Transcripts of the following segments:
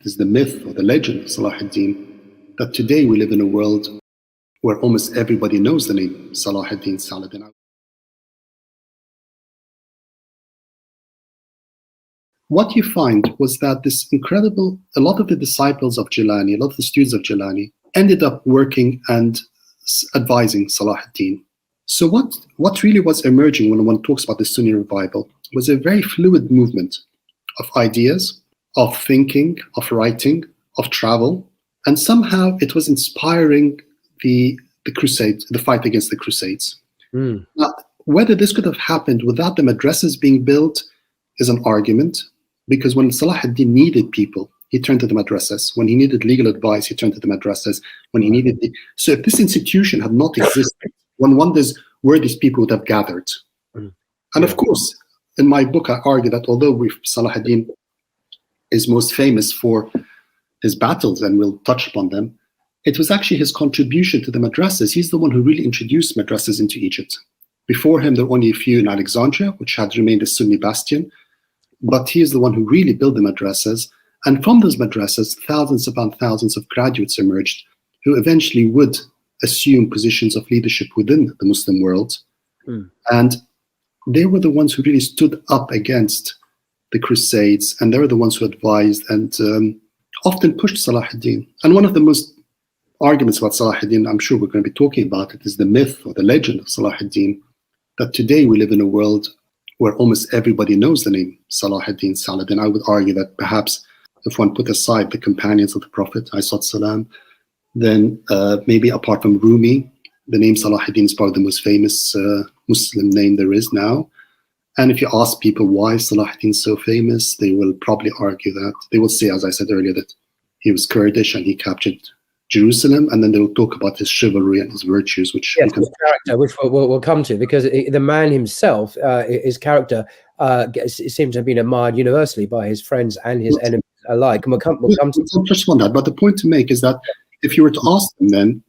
It is the myth or the legend of Salah ad-Din that today we live in a world where almost everybody knows the name Salah ad-Din Saladin. What you find was that a lot of the disciples of Jilani, a lot of the students of Jilani, ended up working and advising Salah ad-Din. So what really was emerging when one talks about the Sunni revival was a very fluid movement of ideas, of thinking, of writing, of travel, and somehow it was inspiring the crusade, the fight against the Crusades. Now, whether this could have happened without the madrasas being built is an argument, because when Salah ad-Din needed people, he turned to the madrasas. When he needed legal advice, he turned to the madrasas. When he needed so if this institution had not existed, one wonders where these people would have gathered. And of course, in my book, I argue that although Salah ad-Din is most famous for his battles, and we'll touch upon them, it was actually his contribution to the madrasas. He's the one who really introduced madrasas into Egypt. Before him, there were only a few in Alexandria, which had remained a Sunni bastion. But he is the one who really built the madrasas. And from those madrasas, thousands upon thousands of graduates emerged who eventually would assume positions of leadership within the Muslim world. And they were the ones who really stood up against the Crusades, and they were the ones who advised and often pushed Salah ad-Din. And one of the most arguments about Salah ad-Din, I'm sure we're going to be talking about it, is the myth or the legend of Salah ad-Din, that today we live in a world where almost everybody knows the name Salah ad-Din Saladin. I would argue that perhaps if one put aside the companions of the Prophet, ﷺ, then maybe apart from Rumi, the name Salah ad-Din is probably the most famous Muslim name there is now. And if you ask people why Salah ad-Din is so famous, they will probably argue that. They will say, as I said earlier, that he was Kurdish and he captured Jerusalem, and then they will talk about his chivalry and his virtues, which his character, which we'll come to, because the man himself, his character, seems to have been admired universally by his friends and his enemies alike. And we'll come to just on that. But the point to make is that if you were to ask them, then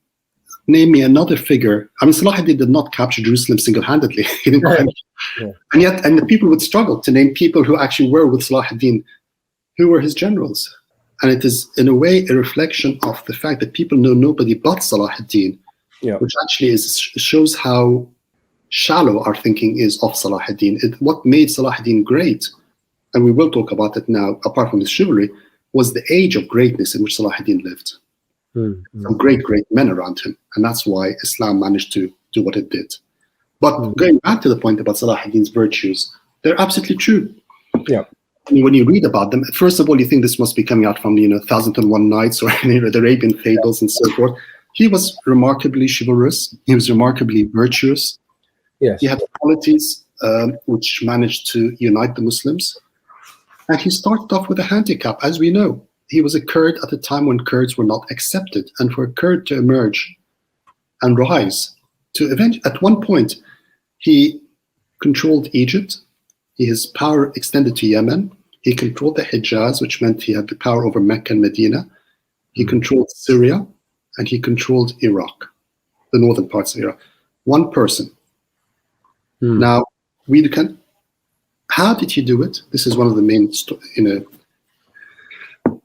name me another figure. I mean, Salah ad-Din did not capture Jerusalem single-handedly. He didn't and yet, and the people would struggle to name people who actually were with Salah ad-Din, who were his generals. And it is, in a way, a reflection of the fact that people know nobody but Salah ad-Din, which actually shows how shallow our thinking is of Salah ad-Din. What made Salah ad-Din great, and we will talk about it now, apart from his chivalry, was the age of greatness in which Salah ad-Din lived. Some great men around him. And that's why Islam managed to do what it did. But going back to the point about Salah ad-Din's virtues, they're absolutely true. When you read about them, first of all, you think this must be coming out from, 1001 Nights or the Arabian fables and so forth. He was remarkably chivalrous. He was remarkably virtuous. He had qualities which managed to unite the Muslims. And he started off with a handicap, as we know. He was a Kurd at a time when Kurds were not accepted. And for a Kurd to emerge and rise, at one point, he controlled Egypt. His power extended to Yemen. He controlled the Hijaz, which meant he had the power over Mecca and Medina. He controlled Syria, and he controlled Iraq, the northern parts of Iraq. One person. Now, how did he do it? This is one of the main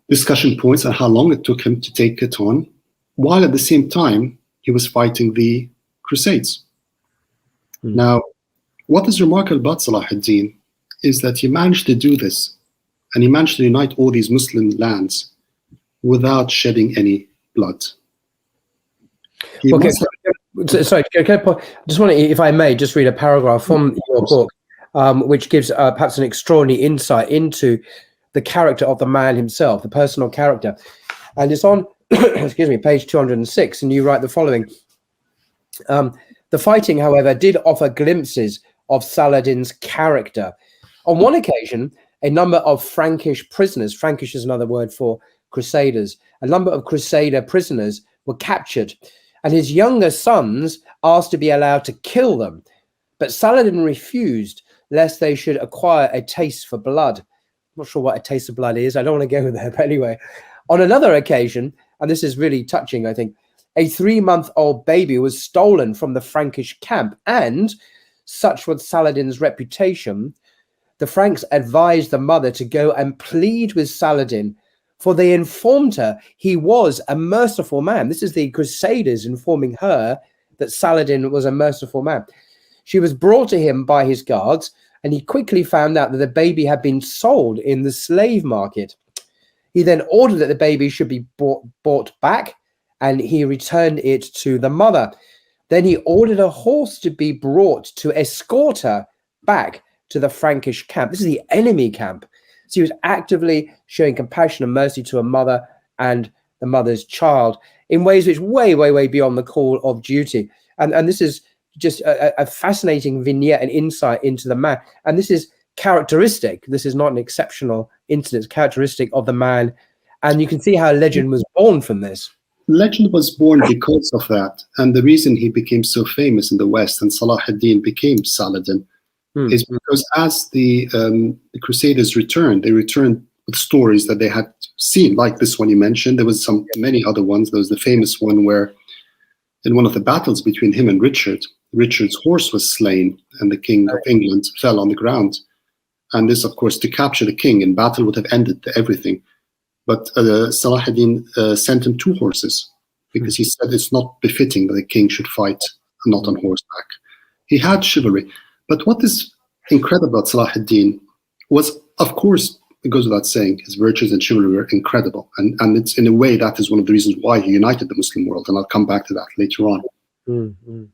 discussion points on how long it took him to take it on, while at the same time, he was fighting the Crusades. Now, what is remarkable about Salah ad-Din is that he managed to do this, and he managed to unite all these Muslim lands without shedding any blood. Sorry, just want to, if I may, just read a paragraph from your book, which gives perhaps an extraordinary insight into the character of the man himself, the personal character. And it's on, excuse me, page 206, and you write the following. The fighting, however, did offer glimpses of Saladin's character. On one occasion, a number of Frankish prisoners, Frankish is another word for crusaders, a number of crusader prisoners were captured, and his younger sons asked to be allowed to kill them. But Saladin refused, lest they should acquire a taste for blood. I'm not sure what a taste of blood is. I don't want to go there, but anyway. On another occasion, and this is really touching, I think, a 3-month-old baby was stolen from the Frankish camp, and such was Saladin's reputation, the Franks advised the mother to go and plead with Saladin for they informed her he was a merciful man. This is the Crusaders informing her that Saladin was a merciful man. She was brought to him by his guards, and he quickly found out that the baby had been sold in the slave market. He then ordered that the baby should be bought back, and he returned it to the mother. Then he ordered a horse to be brought to escort her back to the Frankish camp. This is the enemy camp. So he was actively showing compassion and mercy to a mother and the mother's child in ways which way, way, way beyond the call of duty. And this is just a fascinating vignette and insight into the man. And this is characteristic. This is not an exceptional incident. It's characteristic of the man. And you can see how legend was born from this. Legend was born because of that. And the reason he became so famous in the West and Salah ad-Din became Saladin is because as the Crusaders returned, they returned with stories that they had seen, like this one you mentioned. There was many other ones. There was the famous one where in one of the battles between him and Richard, Richard's horse was slain and the King of England fell on the ground. And this, of course, to capture the king in battle would have ended everything. But Salah ad-Din sent him 2 horses because he said it's not befitting that a king should fight not on horseback. He had chivalry. But what is incredible about Salah ad-Din was, of course, it goes without saying, his virtues and chivalry were incredible. And it's in a way that is one of the reasons why he united the Muslim world. And I'll come back to that later on.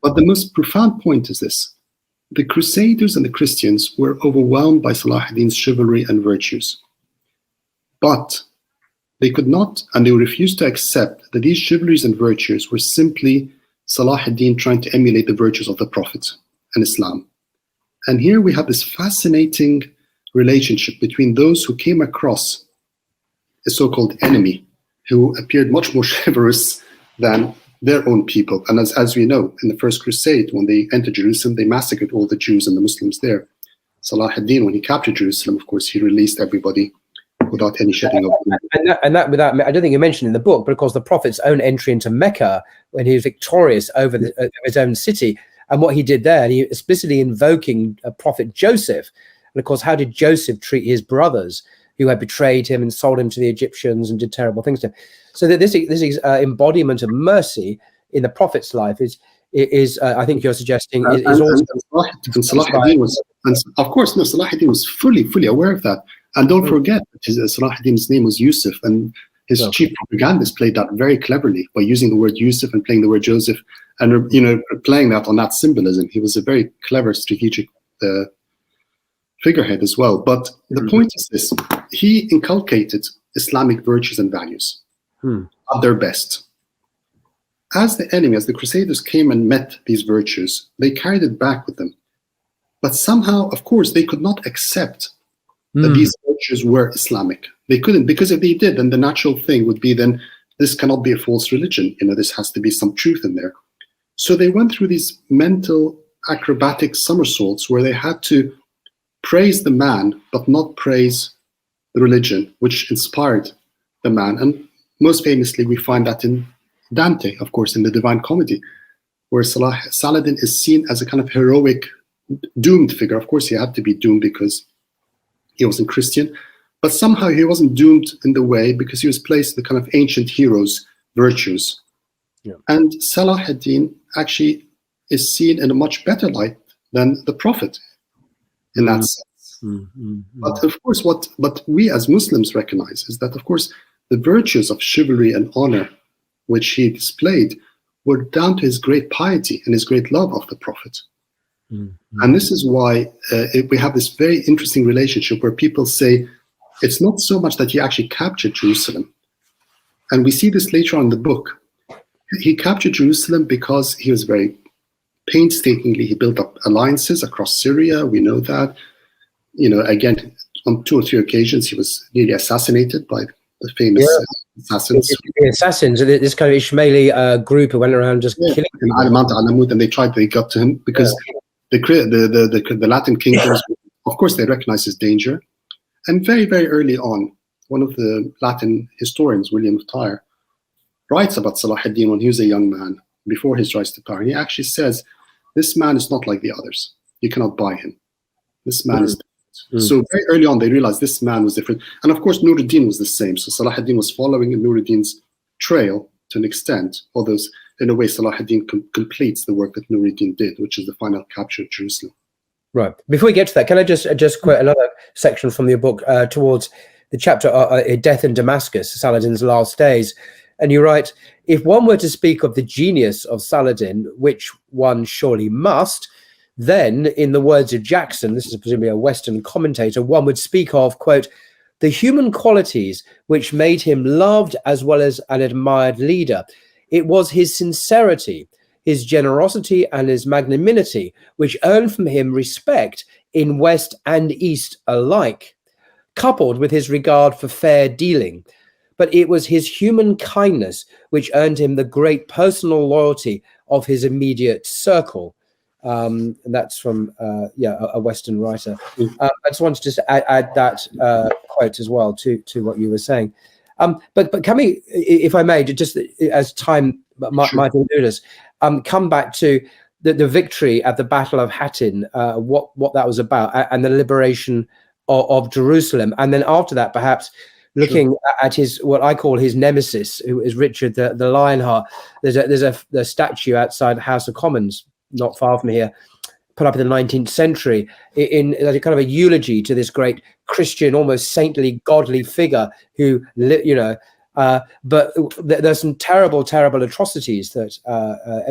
But the most profound point is this. The Crusaders and the Christians were overwhelmed by Salah ad-Din's chivalry and virtues. But they could not, and they refused to accept that these chivalries and virtues were simply Salah ad-Din trying to emulate the virtues of the Prophet and Islam. And here we have this fascinating relationship between those who came across a so-called enemy who appeared much more chivalrous than their own people. And as we know, in the First Crusade, when they entered Jerusalem, they massacred all the Jews and the Muslims there. Salah ad-Din, when he captured Jerusalem, of course, he released everybody without any shedding of blood. And that without, I don't think you mentioned in the book, but of course the Prophet's own entry into Mecca when he was victorious over his own city, and what he did there, and he explicitly invoking Prophet Joseph. And of course, how did Joseph treat his brothers who had betrayed him and sold him to the Egyptians and did terrible things to him? So that this embodiment of mercy in the Prophet's life is I think you're suggesting is also. And Salah ad-Din was, and of course, no, Salah ad-Din was fully aware of that. And don't forget that Salah ad-Din's name was Yusuf, and his chief propagandist played that very cleverly by using the word Yusuf and playing the word Joseph, and playing that on that symbolism. He was a very clever strategic figurehead as well. But the point is this: he inculcated Islamic virtues and values at their best. As the enemy, as the Crusaders came and met these virtues, they carried it back with them. But somehow, of course, they could not accept that these virtues were Islamic. They couldn't, because if they did, then the natural thing would be then this cannot be a false religion. This has to be some truth in there. So they went through these mental acrobatic somersaults where they had to praise the man, but not praise the religion, which inspired the man. And most famously, we find that in Dante, of course, in the Divine Comedy, where Saladin is seen as a kind of heroic, doomed figure. Of course, he had to be doomed because he wasn't Christian, but somehow he wasn't doomed in the way because he was placed in the kind of ancient heroes' virtues. Yeah. And Salah ad-Din actually is seen in a much better light than the Prophet in that sense. But of course, what we as Muslims recognize is that, of course, the virtues of chivalry and honor which he displayed were down to his great piety and his great love of the Prophet. And this is why we have this very interesting relationship where people say it's not so much that he actually captured Jerusalem. And we see this later on in the book. He captured Jerusalem because he was very painstakingly, he built up alliances across Syria. We know that. Again, on 2 or 3 occasions, he was nearly assassinated by the famous assassins. The assassins, this kind of Ismaili group who went around just killing people. And Mount Alamut, and they got to him because the Latin kingdoms, of course, they recognized his danger. And very, very early on, one of the Latin historians, William of Tyre, writes about Salah ad-Din when he was a young man, before his rise to power. And he actually says, this man is not like the others. You cannot buy him. This man is different. So very early on, they realized this man was different. And of course, Nur-ad-Din was the same. So Salah ad-Din was following in Nur-ad-Din's trail to an extent, although in a way, Salah ad-Din completes the work that Nur-ad-Din did, which is the final capture of Jerusalem. Right. Before we get to that, can I just quote another section from your book towards the chapter Death in Damascus, Saladin's Last Days? And you write, if one were to speak of the genius of Saladin, which one surely must, then, in the words of Jackson, this is presumably a Western commentator, one would speak of, quote, the human qualities which made him loved as well as an admired leader. It was his sincerity, his generosity, and his magnanimity which earned from him respect in West and East alike, coupled with his regard for fair dealing. But it was his human kindness which earned him the great personal loyalty of his immediate circle. And that's from a Western writer. I just wanted to add that quote as well to what you were saying. But can we, if I may, just as time might elude us, come back to the victory at the Battle of Hattin, what that was about, and the liberation of Jerusalem, and then after that, perhaps looking at his, what I call his nemesis, who is Richard the Lionheart. There's a statue outside the House of Commons, not far from here, put up in the 19th century, in a kind of a eulogy to this great Christian, almost saintly, godly figure who, but there's some terrible atrocities that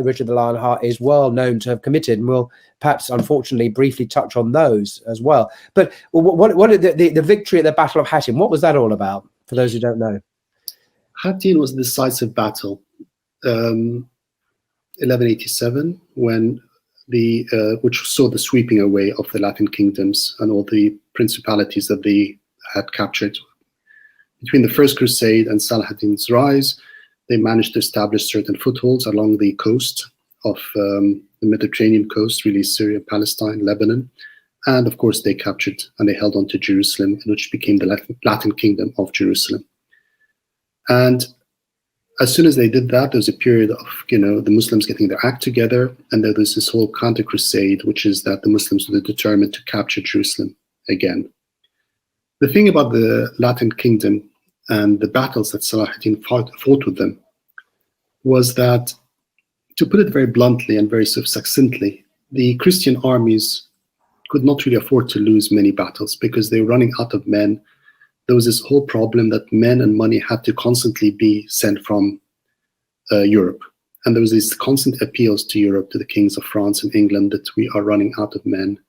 Richard the Lionheart is well known to have committed, and we'll perhaps, unfortunately, briefly touch on those as well. But what the victory at the Battle of Hattin, what was that all about, for those who don't know? Hattin was a decisive battle. 1187, when which saw the sweeping away of the Latin kingdoms and all the principalities that they had captured. Between the First Crusade and Saladin's rise, they managed to establish certain footholds along the coast of the Mediterranean coast, really Syria, Palestine, Lebanon. And of course, they captured and they held on to Jerusalem, which became the Latin kingdom of Jerusalem. And as soon as they did that, there was a period of, the Muslims getting their act together, and there was this whole counter-crusade, which is that the Muslims were determined to capture Jerusalem again. The thing about the Latin kingdom and the battles that Salah ad-Din fought with them was that, to put it very bluntly and very sort of succinctly, the Christian armies could not really afford to lose many battles because they were running out of men. There was this whole problem that men and money had to constantly be sent from Europe. And there was these constant appeals to Europe, to the kings of France and England, that we are running out of men.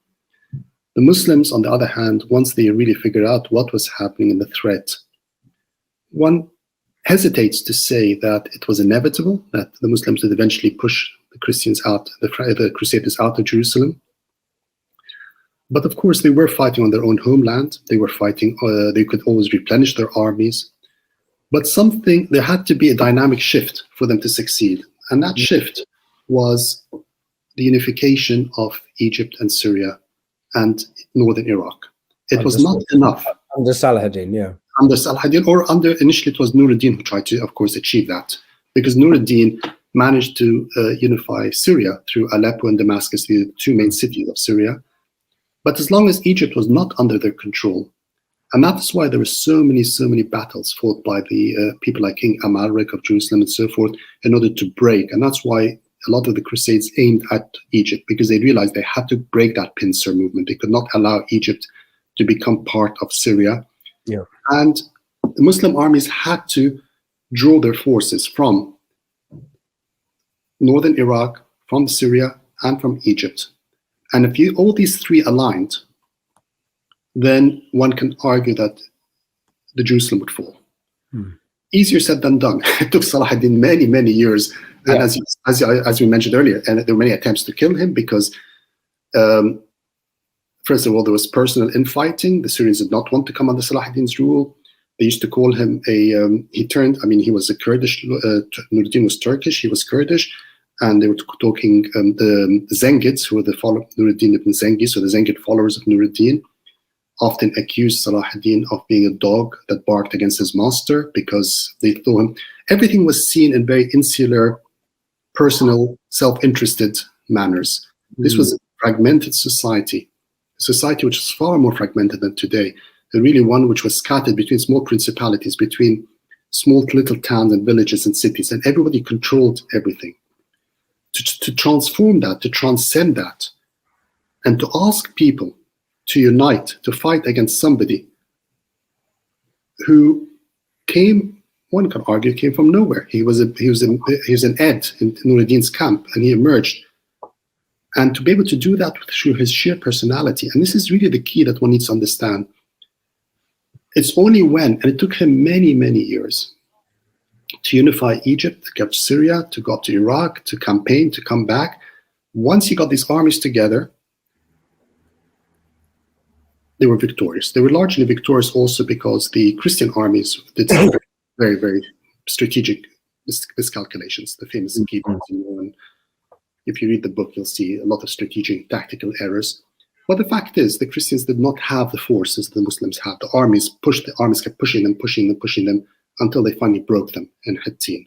The Muslims, on the other hand, once they really figured out what was happening in the threat, one hesitates to say that it was inevitable, that the Muslims would eventually push the Christians out, the Crusaders out of Jerusalem. But of course, they were fighting on their own homeland. They were fighting, they could always replenish their armies. But there had to be a dynamic shift for them to succeed. And that shift was the unification of Egypt and Syria and northern Iraq. It was not enough. Under Saladin, yeah. Under Saladin, or initially it was Nur-ad-Din who tried to, of course, achieve that. Because Nur-ad-Din managed to unify Syria through Aleppo and Damascus, the two main cities of Syria. But as long as Egypt was not under their control, and that's why there were so many battles fought by the people like King Amalric of Jerusalem and so forth in order to break. And that's why a lot of the Crusades aimed at Egypt, because they realized they had to break that pincer movement. They could not allow Egypt to become part of Syria. Yeah. And the Muslim armies had to draw their forces from northern Iraq, from Syria, and from Egypt. And if all these three aligned, then one can argue that the Jerusalem would fall. Easier said than done. It took Salah ad-Din many years. And as we mentioned earlier, and there were many attempts to kill him because, first of all, there was personal infighting. The Syrians did not want to come under Salah ad-Din's rule. They used to call him he was a Kurdish, Nur-ad-Din was Turkish, he was Kurdish. And they were talking, the Zengids, who were the Nur-ad-Din ibn Zengi, so the Zengid followers of Nur-ad-Din, often accused Salah ad-Din of being a dog that barked against his master because they thought him. Everything was seen in very insular, personal, self-interested manners. This was a fragmented society. a society which is far more fragmented than today, and really one which was scattered between small principalities, between small little towns and villages and cities, and everybody controlled everything. To transform that, to transcend that, and to ask people to unite, to fight against somebody who came, one can argue, came from nowhere. He was an Ed in Nuruddin's camp, and he emerged. And to be able to do that through his sheer personality, and this is really the key that one needs to understand. It's only when, and it took him many, many years to unify Egypt, to get to Syria, to go up to Iraq, to campaign, to come back. Once he got these armies together, they were victorious. They were largely victorious also because the Christian armies did some very, very strategic miscalculations, the famous keyboards, and if you read the book, you'll see a lot of strategic tactical errors. But the fact is, the Christians did not have the forces the Muslims had. The armies kept pushing them until they finally broke them in Hattin.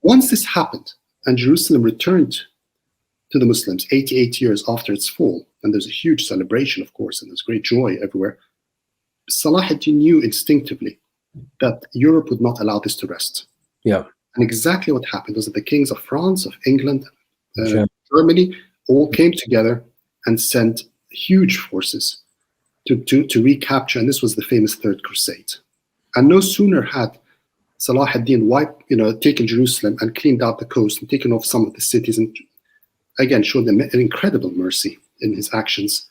Once this happened, and Jerusalem returned to the Muslims 88 years after its fall, and there's a huge celebration, of course, and there's great joy everywhere, Salah ad-Din knew instinctively that Europe would not allow this to rest. Yeah. And exactly what happened was that the kings of France, of England, Germany, all came together and sent huge forces to recapture, and this was the famous Third Crusade. And no sooner had Salah ad-Din taken Jerusalem and cleaned out the coast and taken off some of the cities, and again showed them an incredible mercy in his actions.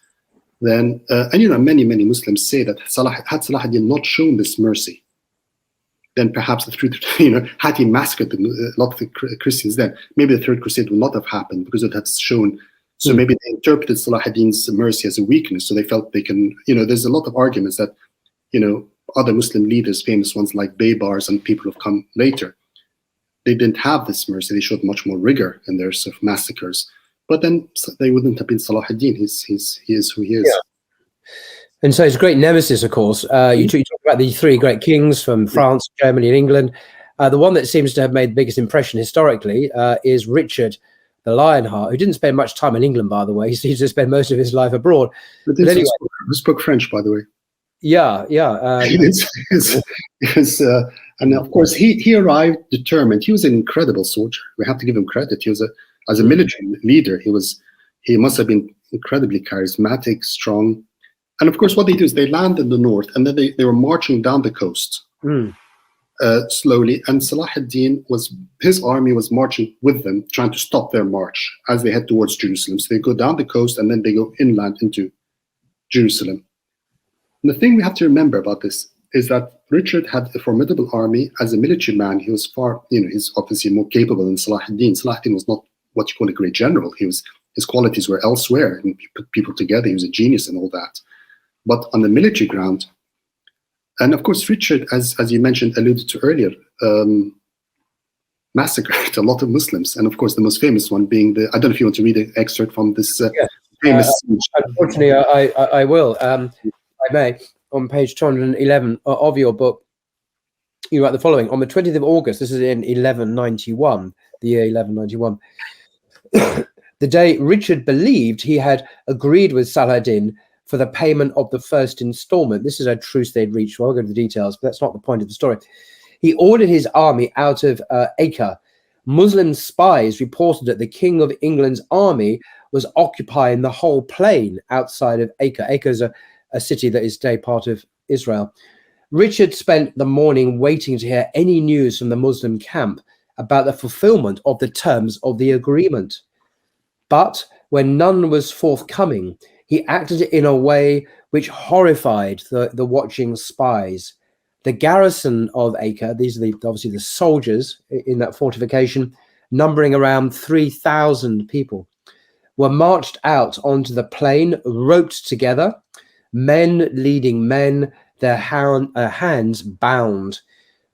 Then, many Muslims say that had Salah ad-Din not shown this mercy, then perhaps the truth, had he massacred a lot of the Christians, then maybe the Third Crusade would not have happened, because it had shown. So maybe they interpreted Salah ad-Din's mercy as a weakness. So they felt they can, there's a lot of arguments that, other Muslim leaders, famous ones like Baybars and people who've come later, they didn't have this mercy. They showed much more rigor in their sort of massacres. But then they wouldn't have been Salah ad-Din. He is who he is. Yeah. And so his great nemesis, of course, you talk about the three great kings from France, Germany, and England. The one that seems to have made the biggest impression historically is Richard the Lionheart, who didn't spend much time in England, by the way. He seems to spend most of his life abroad. But anyway, he spoke French, by the way. Yeah. And of course, he arrived determined. He was an incredible soldier. We have to give him credit. He was as a military leader, he must have been incredibly charismatic, strong. And of course, what they do is they land in the north, and then they were marching down the coast slowly. And Salah ad-Din his army was marching with them, trying to stop their march as they head towards Jerusalem. So they go down the coast, and then they go inland into Jerusalem. And the thing we have to remember about this is that Richard had a formidable army. As a military man, he was he's obviously more capable than Salah ad-Din. Salah ad-Din was not what you call a great general. His qualities were elsewhere, and he put people together. He was a genius and all that. But on the military ground, and of course, Richard, as you mentioned, alluded to earlier, massacred a lot of Muslims. And of course, the most famous one being I don't know if you want to read an excerpt from this famous speech. Unfortunately, I will. I may. On page 211 of your book, you write the following. On the 20th of August, this is in 1191, the year 1191, the day Richard believed he had agreed with Saladin for the payment of the first installment. This is a truce they'd reached. Well, I'll go to the details, but that's not the point of the story. He ordered his army out of Acre. Muslim spies reported that the King of England's army was occupying the whole plain outside of Acre. Acre is a city that is today part of Israel. Richard spent the morning waiting to hear any news from the Muslim camp about the fulfillment of the terms of the agreement. But when none was forthcoming, he acted in a way which horrified the watching spies. The garrison of Acre, these are obviously the soldiers in that fortification, numbering around 3,000 people, were marched out onto the plain, roped together, men leading men, their hands bound.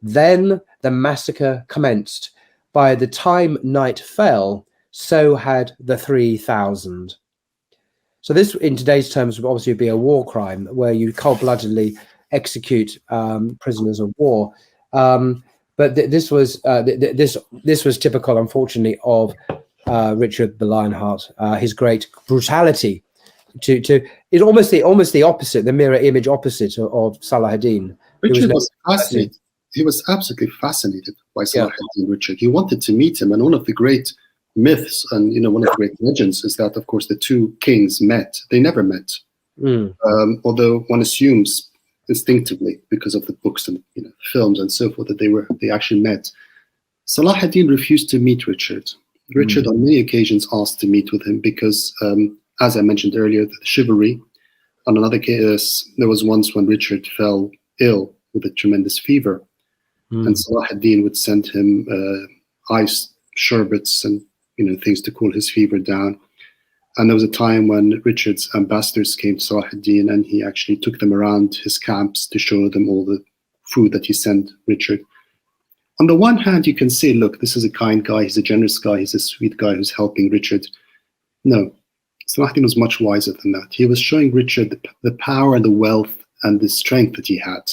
Then the massacre commenced. By the time night fell, so had the 3,000. So this, in today's terms, would obviously be a war crime where you cold-bloodedly execute prisoners of war. But this was typical, unfortunately, of Richard the Lionheart. His great brutality it's almost the opposite, the mirror image opposite of Saladin. Richard was fascinated. He was absolutely fascinated by Saladin Richard. He wanted to meet him, and one of the great myths and one of the great legends is that, of course, the two kings met. They never met, although one assumes instinctively because of the books and films and so forth that they actually met. Saladin refused to meet Richard. Richard on many occasions asked to meet with him because, as I mentioned earlier, the chivalry. On another case, there was once when Richard fell ill with a tremendous fever, and Saladin would send him ice sherbets and things to cool his fever down. And there was a time when Richard's ambassadors came to Saladin, and he actually took them around his camps to show them all the food that he sent Richard. On the one hand, you can say, look, this is a kind guy, he's a generous guy, he's a sweet guy who's helping Richard. No, Saladin was much wiser than that. He was showing Richard the power and the wealth and the strength that he had.